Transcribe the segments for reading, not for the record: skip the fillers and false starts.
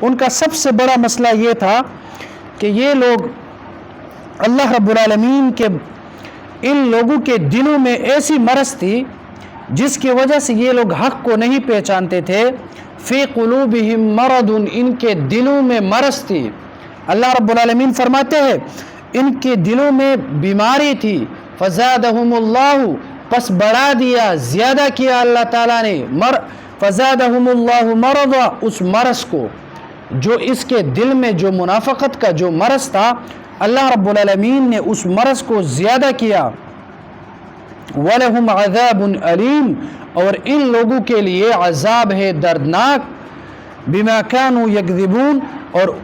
ان کا سب سے بڑا مسئلہ یہ تھا کہ یہ لوگ اللہ رب العالمین کے ان لوگوں کے دلوں میں ایسی مرض تھی جس کی وجہ سے یہ لوگ حق کو نہیں پہچانتے تھے. فی قلوبہم مرض، ان کے دلوں میں مرض تھی. اللہ رب العالمین فرماتے ہیں ان کے دلوں میں بیماری تھی. فزادہم اللہ، پس بڑھا دیا، زیادہ کیا اللہ تعالیٰ نے. فزادہم اللہ مرضا، اس مرض کو جو اس کے دل میں جو منافقت کا جو مرض تھا، اللہ رب العالمین نے اس مرض کو زیادہ کیا. وَلَهُمْ عَذَابٌ عَلِيمٌ، اور ان لوگوں کے لیے عذاب ہے دردناک. بِمَا كَانُوا يَكْذِبُونَ، اور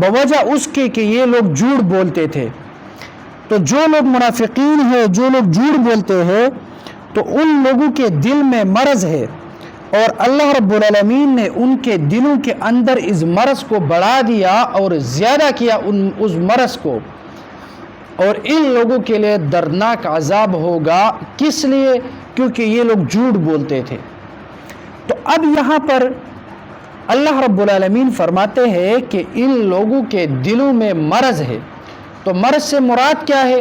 بوجہ اس کے کہ یہ لوگ جھوٹ بولتے تھے. تو جو لوگ منافقین ہیں، جو لوگ جھوٹ بولتے ہیں، تو ان لوگوں کے دل میں مرض ہے، اور اللہ رب العالمین نے ان کے دلوں کے اندر اس مرض کو بڑھا دیا اور زیادہ کیا اس مرض کو. اور ان لوگوں کے لیے دردناک عذاب ہوگا. کس لیے؟ کیونکہ یہ لوگ جھوٹ بولتے تھے. تو اب یہاں پر اللہ رب العالمین فرماتے ہیں کہ ان لوگوں کے دلوں میں مرض ہے. تو مرض سے مراد کیا ہے؟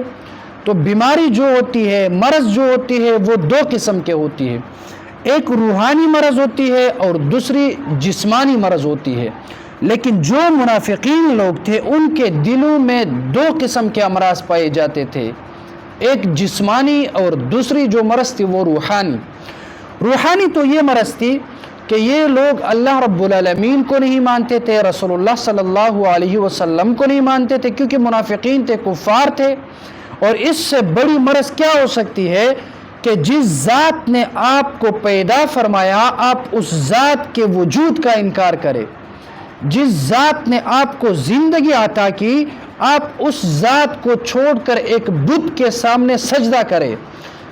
تو بیماری جو ہوتی ہے، مرض جو ہوتی ہے، وہ دو قسم کے ہوتی ہے. ایک روحانی مرض ہوتی ہے اور دوسری جسمانی مرض ہوتی ہے. لیکن جو منافقین لوگ تھے ان کے دلوں میں دو قسم کے امراض پائے جاتے تھے، ایک جسمانی اور دوسری جو مرض تھی وہ روحانی. روحانی تو یہ مرض تھی کہ یہ لوگ اللہ رب العالمین کو نہیں مانتے تھے، رسول اللہ صلی اللہ علیہ وسلم کو نہیں مانتے تھے، کیونکہ منافقین تھے، کفار تھے. اور اس سے بڑی مرض کیا ہو سکتی ہے کہ جس ذات نے آپ کو پیدا فرمایا آپ اس ذات کے وجود کا انکار کرے. جس ذات نے آپ کو زندگی عطا کی آپ اس ذات کو چھوڑ کر ایک بت کے سامنے سجدہ کرے.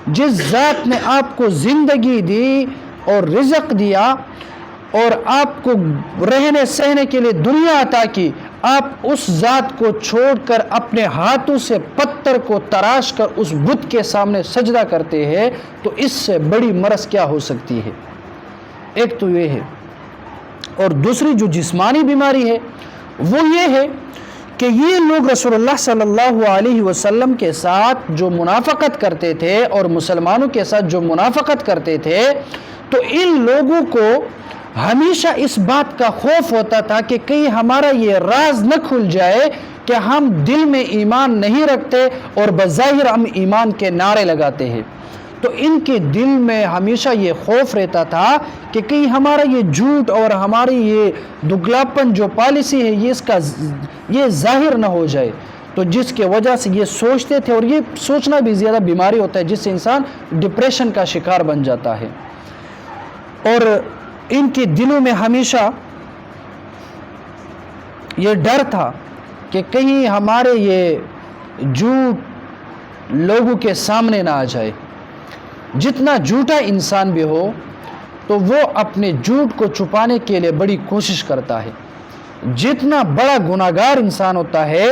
جس ذات نے آپ کو زندگی دی اور رزق دیا اور آپ کو رہنے سہنے کے لیے دنیا عطا کی، آپ اس ذات کو چھوڑ کر اپنے ہاتھوں سے پتھر کو تراش کر اس بت کے سامنے سجدہ کرتے ہیں. تو اس سے بڑی مرض کیا ہو سکتی ہے؟ ایک تو یہ ہے. اور دوسری جو جسمانی بیماری ہے وہ یہ ہے کہ یہ لوگ رسول اللہ صلی اللہ علیہ وسلم کے ساتھ جو منافقت کرتے تھے اور مسلمانوں کے ساتھ جو منافقت کرتے تھے، تو ان لوگوں کو ہمیشہ اس بات کا خوف ہوتا تھا کہ کہیں ہمارا یہ راز نہ کھل جائے کہ ہم دل میں ایمان نہیں رکھتے اور بظاہر ہم ایمان کے نعرے لگاتے ہیں. تو ان کے دل میں ہمیشہ یہ خوف رہتا تھا کہ کہیں ہمارا یہ جھوٹ اور ہماری یہ دگلاپن جو پالیسی ہے یہ ظاہر نہ ہو جائے. تو جس کی وجہ سے یہ سوچتے تھے، اور یہ سوچنا بھی زیادہ بیماری ہوتا ہے جس سے انسان ڈپریشن کا شکار بن جاتا ہے. اور ان کے دلوں میں ہمیشہ یہ ڈر تھا کہ کہیں ہمارے یہ جھوٹ لوگوں کے سامنے نہ آ جائے. جتنا جھوٹا انسان بھی ہو تو وہ اپنے جھوٹ کو چھپانے کے لیے بڑی کوشش کرتا ہے. جتنا بڑا گناہگار انسان ہوتا ہے،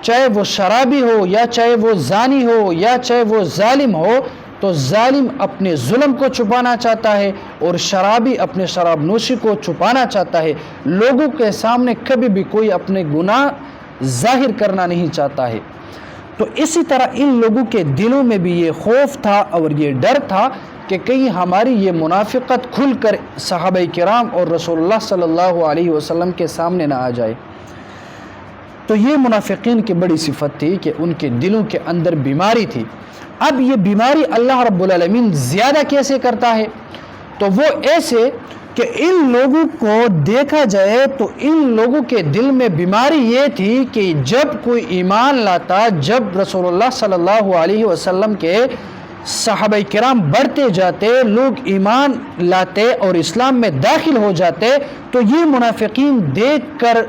چاہے وہ شرابی ہو یا چاہے وہ زانی ہو یا چاہے وہ ظالم ہو، تو ظالم اپنے ظلم کو چھپانا چاہتا ہے اور شرابی اپنے شراب نوشی کو چھپانا چاہتا ہے. لوگوں کے سامنے کبھی بھی کوئی اپنے گناہ ظاہر کرنا نہیں چاہتا ہے. تو اسی طرح ان لوگوں کے دلوں میں بھی یہ خوف تھا اور یہ ڈر تھا کہ کہیں ہماری یہ منافقت کھل کر صحابہ کرام اور رسول اللہ صلی اللہ علیہ وسلم کے سامنے نہ آ جائے. تو یہ منافقین کی بڑی صفت تھی کہ ان کے دلوں کے اندر بیماری تھی. اب یہ بیماری اللہ رب العالمین زیادہ کیسے کرتا ہے؟ تو وہ ایسے کہ ان لوگوں کو دیکھا جائے تو ان لوگوں کے دل میں بیماری یہ تھی کہ جب کوئی ایمان لاتا، جب رسول اللہ صلی اللہ علیہ وسلم کے صحابہ کرام بڑھتے جاتے، لوگ ایمان لاتے اور اسلام میں داخل ہو جاتے، تو یہ منافقین دیکھ کر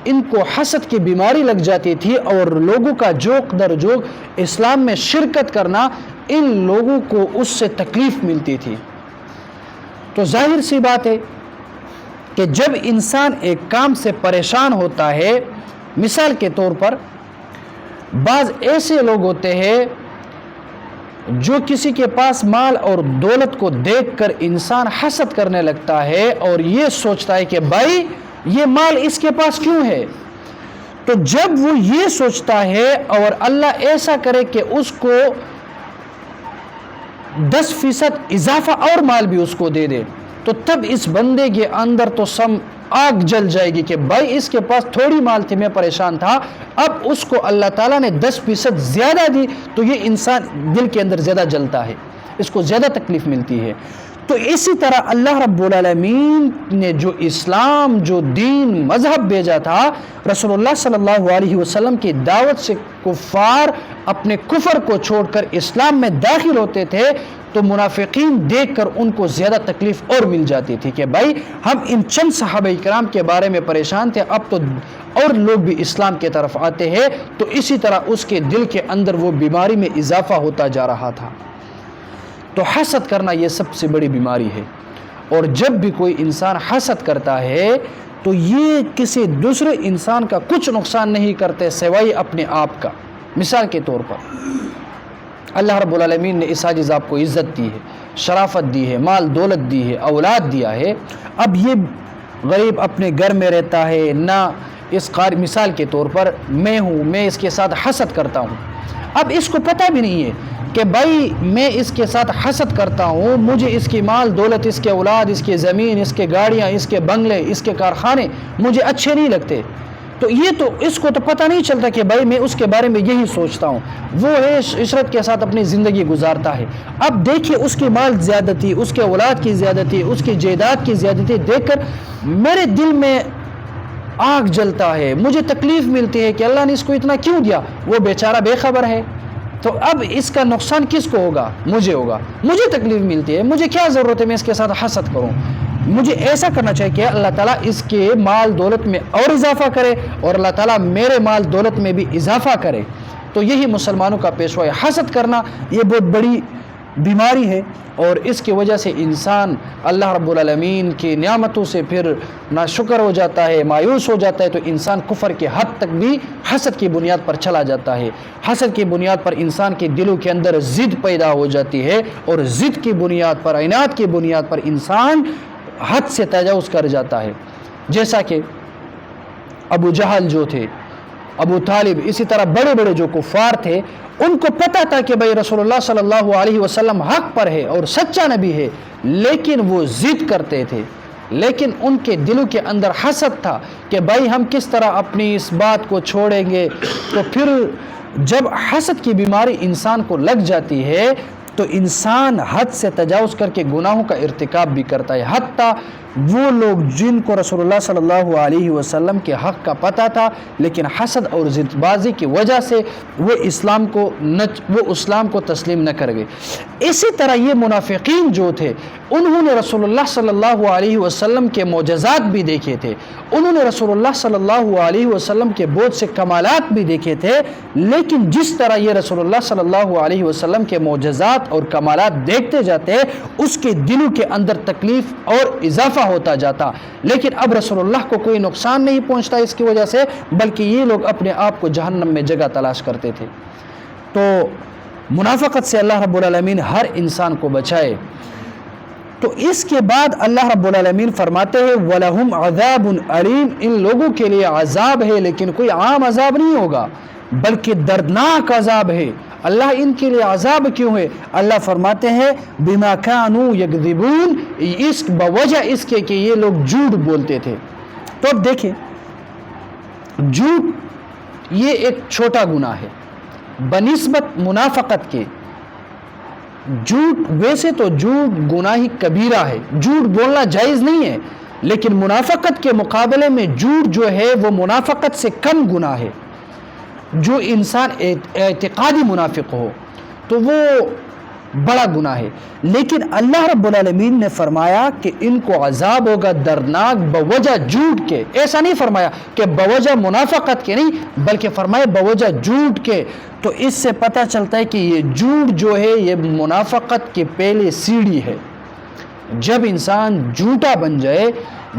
ان کو حسد کی بیماری لگ جاتی تھی اور لوگوں کا جوق در جوق اسلام میں شرکت کرنا، ان لوگوں کو اس سے تکلیف ملتی تھی. تو ظاہر سی بات ہے کہ جب انسان ایک کام سے پریشان ہوتا ہے، مثال کے طور پر بعض ایسے لوگ ہوتے ہیں جو کسی کے پاس مال اور دولت کو دیکھ کر انسان حسد کرنے لگتا ہے اور یہ سوچتا ہے کہ بھائی یہ مال اس کے پاس کیوں ہے؟ تو جب وہ یہ سوچتا ہے اور اللہ ایسا کرے کہ اس کو 10% اضافہ اور مال بھی اس کو دے دے، تو تب اس بندے کے اندر تو سم آگ جل جائے گی کہ بھائی اس کے پاس تھوڑی مال تھی، میں پریشان تھا، اب اس کو اللہ تعالیٰ نے 10% زیادہ دی تو یہ انسان دل کے اندر زیادہ جلتا ہے، اس کو زیادہ تکلیف ملتی ہے۔ تو اسی طرح اللہ رب العالمین نے جو اسلام، جو دین، مذہب بھیجا تھا، رسول اللہ صلی اللہ علیہ وسلم کی دعوت سے کفار اپنے کفر کو چھوڑ کر اسلام میں داخل ہوتے تھے تو منافقین دیکھ کر ان کو زیادہ تکلیف اور مل جاتی تھی کہ بھائی ہم ان چند صحابہ کرام کے بارے میں پریشان تھے، اب تو اور لوگ بھی اسلام کی طرف آتے ہیں، تو اسی طرح اس کے دل کے اندر وہ بیماری میں اضافہ ہوتا جا رہا تھا۔ تو حسد کرنا یہ سب سے بڑی بیماری ہے، اور جب بھی کوئی انسان حسد کرتا ہے تو یہ کسی دوسرے انسان کا کچھ نقصان نہیں کرتے سوائے اپنے آپ کا۔ مثال کے طور پر اللہ رب العالمین نے اس عاجز آپ کو عزت دی ہے، شرافت دی ہے، مال دولت دی ہے، اولاد دیا ہے، اب یہ غریب اپنے گھر میں رہتا ہے، نہ اس مثال کے طور پر میں ہوں، میں اس کے ساتھ حسد کرتا ہوں، اب اس کو پتہ بھی نہیں ہے کہ بھائی میں اس کے ساتھ حسد کرتا ہوں، مجھے اس کی مال دولت، اس کے اولاد، اس کی زمین، اس کے گاڑیاں، اس کے بنگلے، اس کے کارخانے مجھے اچھے نہیں لگتے، تو یہ تو اس کو تو پتہ نہیں چلتا کہ بھائی میں اس کے بارے میں یہی سوچتا ہوں، وہ ہے عشرت کے ساتھ اپنی زندگی گزارتا ہے۔ اب دیکھیے اس کی مال زیادتی، اس کے اولاد کی زیادتی، اس کی جائیداد کی زیادتی دیکھ کر میرے دل میں آگ جلتا ہے، مجھے تکلیف ملتی ہے کہ اللہ نے اس کو اتنا کیوں دیا، وہ بیچارہ بے خبر ہے، تو اب اس کا نقصان کس کو ہوگا؟ مجھے ہوگا، مجھے تکلیف ملتی ہے، مجھے کیا ضرورت ہے میں اس کے ساتھ حسد کروں؟ مجھے ایسا کرنا چاہیے کہ اللہ تعالیٰ اس کے مال دولت میں اور اضافہ کرے اور اللہ تعالیٰ میرے مال دولت میں بھی اضافہ کرے۔ تو یہی مسلمانوں کا پیشوا ہے۔ حسد کرنا یہ بہت بڑی بیماری ہے، اور اس کی وجہ سے انسان اللہ رب العالمین کی نعمتوں سے پھر ناشکر ہو جاتا ہے، مایوس ہو جاتا ہے، تو انسان کفر کے حد تک بھی حسد کی بنیاد پر چلا جاتا ہے۔ حسد کی بنیاد پر انسان کے دلوں کے اندر ضد پیدا ہو جاتی ہے، اور ضد کی بنیاد پر، عناد کی بنیاد پر انسان حد سے تجاوز کر جاتا ہے۔ جیسا کہ ابو جہل جو تھے، ابو طالب، اسی طرح بڑے بڑے جو کفار تھے، ان کو پتہ تھا کہ بھائی رسول اللہ صلی اللہ علیہ وسلم حق پر ہے اور سچا نبی ہے، لیکن وہ ضد کرتے تھے، لیکن ان کے دلوں کے اندر حسد تھا کہ بھائی ہم کس طرح اپنی اس بات کو چھوڑیں گے۔ تو پھر جب حسد کی بیماری انسان کو لگ جاتی ہے تو انسان حد سے تجاوز کر کے گناہوں کا ارتکاب بھی کرتا ہے، حتیٰ وہ لوگ جن کو رسول اللہ صلی اللہ علیہ وسلم کے حق کا پتہ تھا، لیکن حسد اور ضد بازی کی وجہ سے وہ اسلام کو تسلیم نہ کر گئے۔ اسی طرح یہ منافقین جو تھے، انہوں نے رسول اللہ صلی اللہ علیہ وسلم کے معجزات بھی دیکھے تھے، انہوں نے رسول اللہ صلی اللہ علیہ وسلم کے بہت سے کمالات بھی دیکھے تھے، لیکن جس طرح یہ رسول اللہ صلی اللہ علیہ وسلم کے معجزات اور کمالات دیکھتے جاتے اس کے دلوں کے اندر تکلیف اور اضافہ ہوتا جاتا، لیکن اب رسول اللہ کو کوئی نقصان نہیں پہنچتا اس کی وجہ سے، بلکہ یہ لوگ اپنے آپ کو جہنم میں جگہ تلاش کرتے تھے۔ تو منافقت سے اللہ رب العالمین ہر انسان کو بچائے۔ تو اس کے بعد اللہ رب العالمین فرماتے ہیں وَلَهُمْ عَذَابٌ عَلِيمٌ، ان لوگوں کے لیے عذاب ہے، لیکن کوئی عام عذاب نہیں ہوگا بلکہ دردناک عذاب ہے۔ اللہ ان کے لیے عذاب کیوں ہے؟ اللہ فرماتے ہیں بِمَا كَانُوا يَكْذِبُونَ، اس بوجہ اس کے کہ یہ لوگ جھوٹ بولتے تھے۔ تو اب دیکھیں، جھوٹ یہ ایک چھوٹا گناہ ہے بنسبت منافقت کے۔ جھوٹ ویسے تو جھوٹ گناہ کبیرہ ہے، جھوٹ بولنا جائز نہیں ہے، لیکن منافقت کے مقابلے میں جھوٹ جو ہے وہ منافقت سے کم گناہ ہے۔ جو انسان اعتقادی منافق ہو تو وہ بڑا گناہ ہے، لیکن اللہ رب العالمین نے فرمایا کہ ان کو عذاب ہوگا دردناک بوجہ جھوٹ کے۔ ایسا نہیں فرمایا کہ بوجہ منافقت کے، نہیں، بلکہ فرمایا بوجہ جھوٹ کے۔ تو اس سے پتہ چلتا ہے کہ یہ جھوٹ جو ہے یہ منافقت کی پہلی سیڑھی ہے۔ جب انسان جھوٹا بن جائے،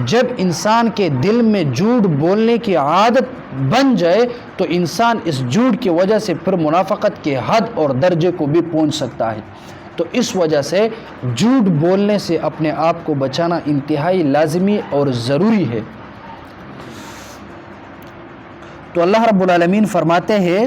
جب انسان کے دل میں جھوٹ بولنے کی عادت بن جائے تو انسان اس جھوٹ کی وجہ سے پھر منافقت کے حد اور درجے کو بھی پہنچ سکتا ہے۔ تو اس وجہ سے جھوٹ بولنے سے اپنے آپ کو بچانا انتہائی لازمی اور ضروری ہے۔ تو اللہ رب العالمین فرماتے ہیں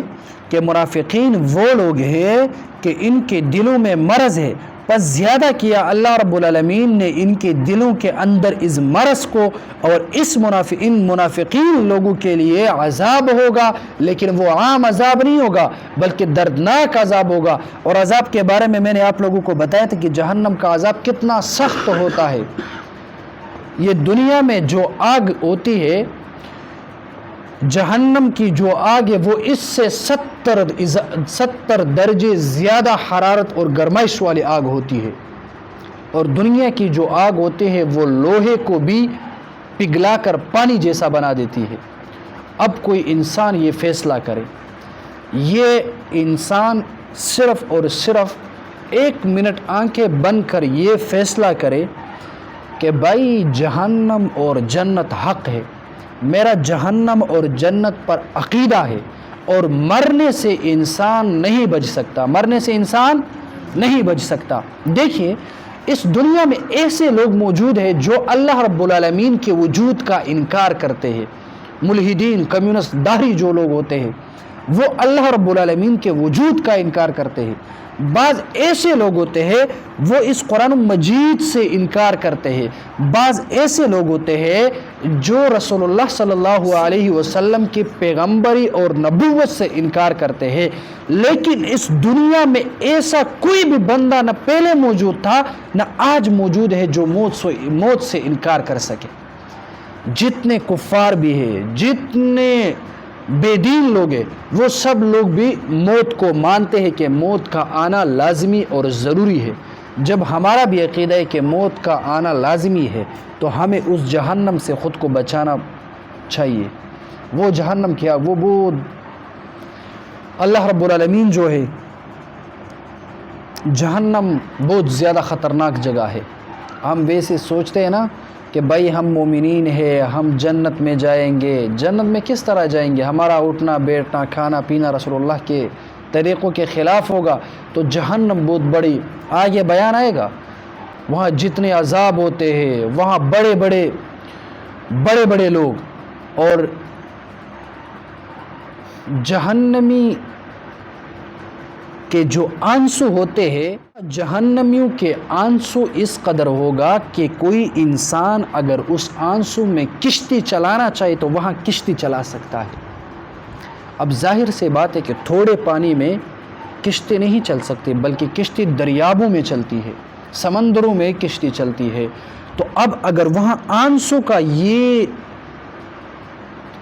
کہ منافقین وہ لوگ ہیں کہ ان کے دلوں میں مرض ہے، پس زیادہ کیا اللہ رب العالمین نے ان کے دلوں کے اندر اس مرض کو، اور ان منافقین لوگوں کے لیے عذاب ہوگا، لیکن وہ عام عذاب نہیں ہوگا بلکہ دردناک عذاب ہوگا۔ اور عذاب کے بارے میں نے آپ لوگوں کو بتایا تھا کہ جہنم کا عذاب کتنا سخت ہوتا ہے۔ یہ دنیا میں جو آگ ہوتی ہے، جہنم کی جو آگ ہے، وہ اس سے 70 درجے زیادہ حرارت اور گرمائش والی آگ ہوتی ہے، اور دنیا کی جو آگ ہوتی ہے وہ لوہے کو بھی پگھلا کر پانی جیسا بنا دیتی ہے۔ اب کوئی انسان یہ فیصلہ کرے، یہ انسان صرف اور صرف 1 منٹ آنکھیں بند کر یہ فیصلہ کرے کہ بھائی جہنم اور جنت حق ہے، میرا جہنم اور جنت پر عقیدہ ہے، اور مرنے سے انسان نہیں بچ سکتا، مرنے سے انسان نہیں بچ سکتا۔ دیکھیے اس دنیا میں ایسے لوگ موجود ہیں جو اللہ رب العالمین کے وجود کا انکار کرتے ہیں، ملحدین، کمیونسٹ، داہری جو لوگ ہوتے ہیں وہ اللہ رب العالمین کے وجود کا انکار کرتے ہیں۔ بعض ایسے لوگ ہوتے ہیں وہ اس قرآن مجید سے انکار کرتے ہیں، بعض ایسے لوگ ہوتے ہیں جو رسول اللہ صلی اللہ علیہ وسلم کی پیغمبری اور نبوت سے انکار کرتے ہیں۔ لیکن اس دنیا میں ایسا کوئی بھی بندہ نہ پہلے موجود تھا نہ آج موجود ہے جو موت سے انکار کر سکے۔ جتنے کفار بھی ہیں، جتنے بے دین لوگ ہیں، وہ سب لوگ بھی موت کو مانتے ہیں کہ موت کا آنا لازمی اور ضروری ہے۔ جب ہمارا بھی عقیدہ ہے کہ موت کا آنا لازمی ہے تو ہمیں اس جہنم سے خود کو بچانا چاہیے۔ وہ جہنم کیا، وہ اللہ رب العالمین جو ہے، جہنم بہت زیادہ خطرناک جگہ ہے۔ ہم ویسے سوچتے ہیں نا کہ بھائی ہم مومنین ہیں، ہم جنت میں جائیں گے۔ جنت میں کس طرح جائیں گے؟ ہمارا اٹھنا بیٹھنا کھانا پینا رسول اللہ کے طریقوں کے خلاف ہوگا، تو جہنم بہت بڑی، آگے بیان آئے گا۔ وہاں جتنے عذاب ہوتے ہیں، وہاں بڑے بڑے لوگ، اور جہنمی کے جو آنسو ہوتے ہیں، جہنمیوں کے آنسو اس قدر ہوگا کہ کوئی انسان اگر اس آنسو میں کشتی چلانا چاہے تو وہاں کشتی چلا سکتا ہے۔ اب ظاہر سے بات ہے کہ تھوڑے پانی میں کشتی نہیں چل سکتی، بلکہ کشتی دریابوں میں چلتی ہے، سمندروں میں کشتی چلتی ہے۔ تو اب اگر وہاں آنسو کا یہ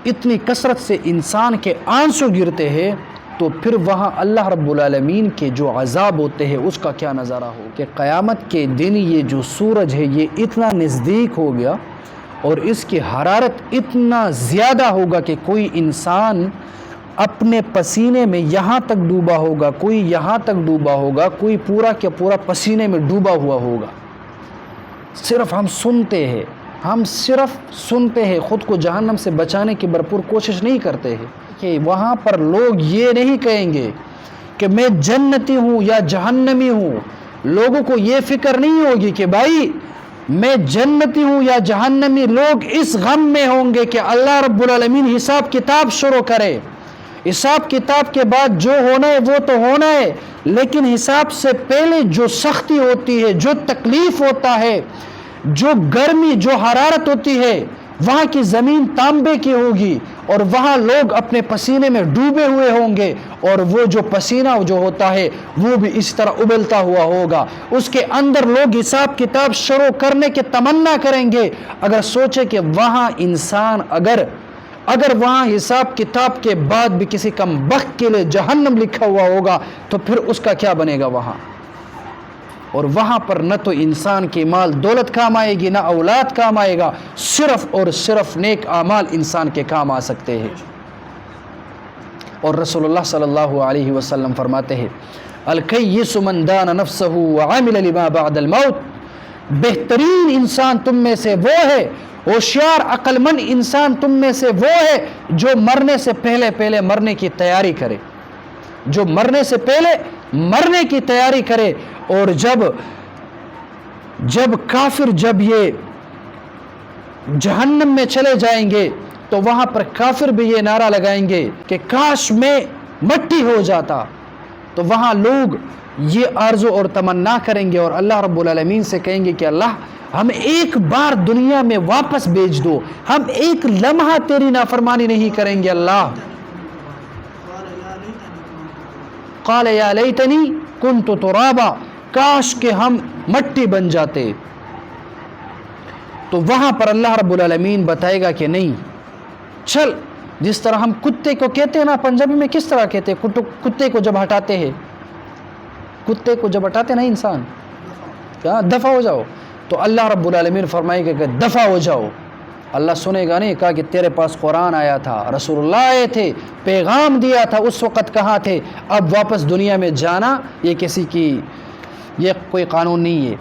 اتنی کثرت سے انسان کے آنسو گرتے ہیں تو پھر وہاں اللہ رب العالمین کے جو عذاب ہوتے ہیں اس کا کیا نظارہ ہو کہ قیامت کے دن یہ جو سورج ہے یہ اتنا نزدیک ہو گیا اور اس کی حرارت اتنا زیادہ ہوگا کہ کوئی انسان اپنے پسینے میں یہاں تک ڈوبا ہوگا، کوئی یہاں تک ڈوبا ہوگا، کوئی پورا کے پورا پسینے میں ڈوبا ہوا ہوگا۔ صرف ہم صرف سنتے ہیں، خود کو جہنم سے بچانے کی بھرپور کوشش نہیں کرتے ہیں۔ کہ وہاں پر لوگ یہ نہیں کہیں گے کہ میں جنتی ہوں یا جہنمی ہوں، لوگوں کو یہ فکر نہیں ہوگی کہ بھائی میں جنتی ہوں یا جہنمی۔ لوگ اس غم میں ہوں گے کہ اللہ رب العالمین حساب کتاب شروع کرے، حساب کتاب کے بعد جو ہونا ہے وہ تو ہونا ہے، لیکن حساب سے پہلے جو سختی ہوتی ہے، جو تکلیف ہوتا ہے، جو گرمی، جو حرارت ہوتی ہے، وہاں کی زمین تانبے کی ہوگی اور وہاں لوگ اپنے پسینے میں ڈوبے ہوئے ہوں گے، اور وہ جو پسینہ جو ہوتا ہے وہ بھی اس طرح ابلتا ہوا ہوگا۔ اس کے اندر لوگ حساب کتاب شروع کرنے کے تمنا کریں گے۔ اگر سوچے کہ وہاں انسان اگر وہاں حساب کتاب کے بعد بھی کسی کم بخت کے لیے جہنم لکھا ہوا ہوگا تو پھر اس کا کیا بنے گا وہاں؟ اور وہاں پر نہ تو انسان کی مال دولت کام آئے گی، نہ اولاد کام آئے گا، صرف اور صرف نیک اعمال انسان کے کام آ سکتے ہیں۔ اور رسول اللہ صلی اللہ علیہ وسلم فرماتے ہیں الکیس من دان نفسہ وعمل لما بعد الموت، بہترین انسان تم میں سے وہ ہے، ہوشیار عقل مند انسان تم میں سے وہ ہے جو مرنے سے پہلے مرنے کی تیاری کرے، جو مرنے سے پہلے مرنے کی تیاری کرے۔ اور جب کافر جب یہ جہنم میں چلے جائیں گے تو وہاں پر کافر بھی یہ نعرہ لگائیں گے کہ کاش میں مٹی ہو جاتا. تو وہاں لوگ یہ آرزو اور تمنا کریں گے اور اللہ رب العالمین سے کہیں گے کہ اللہ ہمیں ایک بار دنیا میں واپس بھیج دو, ہم ایک لمحہ تیری نافرمانی نہیں کریں گے. اللہ قال یا لیتنی کنت ترابا, کاش کہ ہم مٹی بن جاتے. تو وہاں پر اللہ رب العالمین بتائے گا کہ نہیں, چل, جس طرح ہم کتے کو کہتے ہیں نا, پنجابی میں کس طرح کہتے ہیں کتے کو جب ہٹاتے ہیں, کتے کو جب ہٹاتے نا انسان, کیا دفع ہو جاؤ, تو اللہ رب العالمین فرمائے گا کہ دفع ہو جاؤ. اللہ سنے گا نہیں, کہا کہ تیرے پاس قرآن آیا تھا, رسول اللہ آئے تھے, پیغام دیا تھا, اس وقت کہاں تھے, اب واپس دنیا میں جانا یہ کسی کی, یہ کوئی قانون نہیں ہے.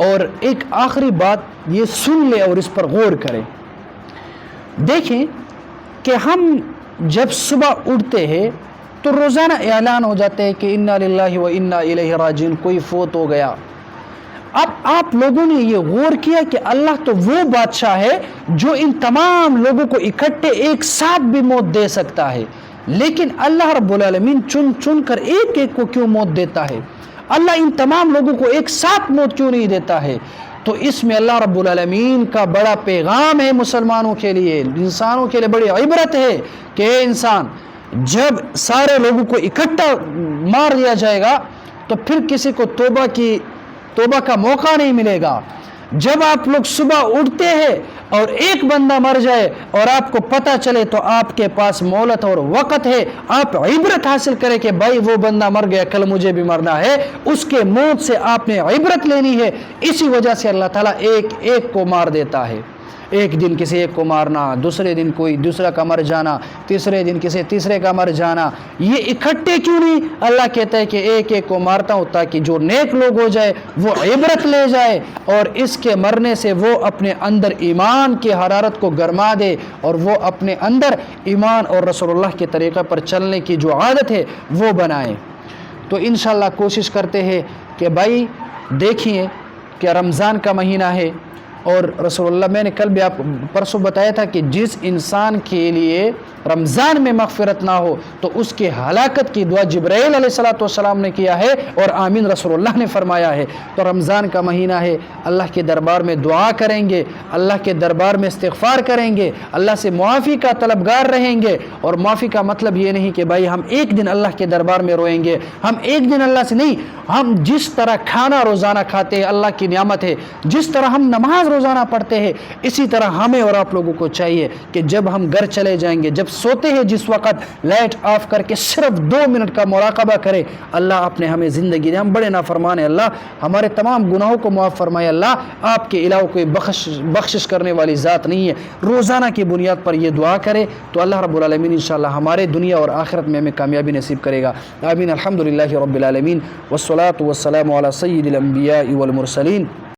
اور ایک آخری بات یہ سن لے اور اس پر غور کریں. دیکھیں کہ ہم جب صبح اٹھتے ہیں تو روزانہ اعلان ہو جاتے ہیں کہ انا للہ و انا الیہ راجعون, کوئی فوت ہو گیا. اب آپ لوگوں نے یہ غور کیا کہ اللہ تو وہ بادشاہ ہے جو ان تمام لوگوں کو اکٹھے ایک ساتھ بھی موت دے سکتا ہے, لیکن اللہ رب العالمین چن چن کر ایک ایک کو کیوں موت دیتا ہے؟ اللہ ان تمام لوگوں کو ایک ساتھ موت کیوں نہیں دیتا ہے؟ تو اس میں اللہ رب العالمین کا بڑا پیغام ہے مسلمانوں کے لیے, انسانوں کے لیے بڑی عبرت ہے کہ اے انسان, جب سارے لوگوں کو اکٹھا مار دیا جائے گا تو پھر کسی کو توبہ کا موقع نہیں ملے گا. جب آپ لوگ صبح اٹھتے ہیں اور ایک بندہ مر جائے اور آپ کو پتہ چلے تو آپ کے پاس مہلت اور وقت ہے, آپ عبرت حاصل کریں کہ بھائی وہ بندہ مر گیا, کل مجھے بھی مرنا ہے, اس کے موت سے آپ نے عبرت لینی ہے. اسی وجہ سے اللہ تعالیٰ ایک ایک کو مار دیتا ہے. ایک دن کسی ایک کو مارنا, دوسرے دن کوئی دوسرا کا مر جانا, تیسرے دن کسی تیسرے کا مر جانا, یہ اکٹھے کیوں نہیں؟ اللہ کہتا ہے کہ ایک ایک کو مارتا ہوں تاکہ جو نیک لوگ ہو جائے وہ عبرت لے جائے اور اس کے مرنے سے وہ اپنے اندر ایمان کی حرارت کو گرما دے اور وہ اپنے اندر ایمان اور رسول اللہ کے طریقہ پر چلنے کی جو عادت ہے وہ بنائے. تو انشاءاللہ کوشش کرتے ہیں کہ بھائی دیکھیے کہ رمضان کا مہینہ ہے اور رسول اللہ, میں نے کل بھی آپ پرسوں بتایا تھا کہ جس انسان کے لیے رمضان میں مغفرت نہ ہو تو اس کے ہلاکت کی دعا جبرائیل علیہ السلام نے کیا ہے اور آمین رسول اللہ نے فرمایا ہے. تو رمضان کا مہینہ ہے, اللہ کے دربار میں دعا کریں گے, اللہ کے دربار میں استغفار کریں گے, اللہ سے معافی کا طلبگار رہیں گے. اور معافی کا مطلب یہ نہیں کہ بھائی ہم ایک دن اللہ کے دربار میں روئیں گے, ہم ایک دن اللہ سے نہیں, ہم جس طرح کھانا روزانہ کھاتے ہیں اللہ کی نعمت ہے, جس طرح ہم نماز روزانہ پڑھتے ہیں, اسی طرح ہمیں اور آپ لوگوں کو چاہیے کہ جب ہم گھر چلے جائیں گے, جب سوتے ہیں جس وقت لائٹ آف کر کے صرف 2 منٹ کا مراقبہ کرے, اللہ آپ نے ہمیں زندگی دی, ہم بڑے نافرمان ہیں, اللہ ہمارے تمام گناہوں کو معاف فرمائے. اللہ آپ کے علاوہ کوئی بخشش کرنے والی ذات نہیں ہے. روزانہ کی بنیاد پر یہ دعا کرے تو اللہ رب العالمین انشاءاللہ ہمارے دنیا اور آخرت میں ہمیں کامیابی نصیب کرے گا. آمین. الحمدللہ رب العالمین والصلاة والسلام علی سید الانبیاء والمرسلین.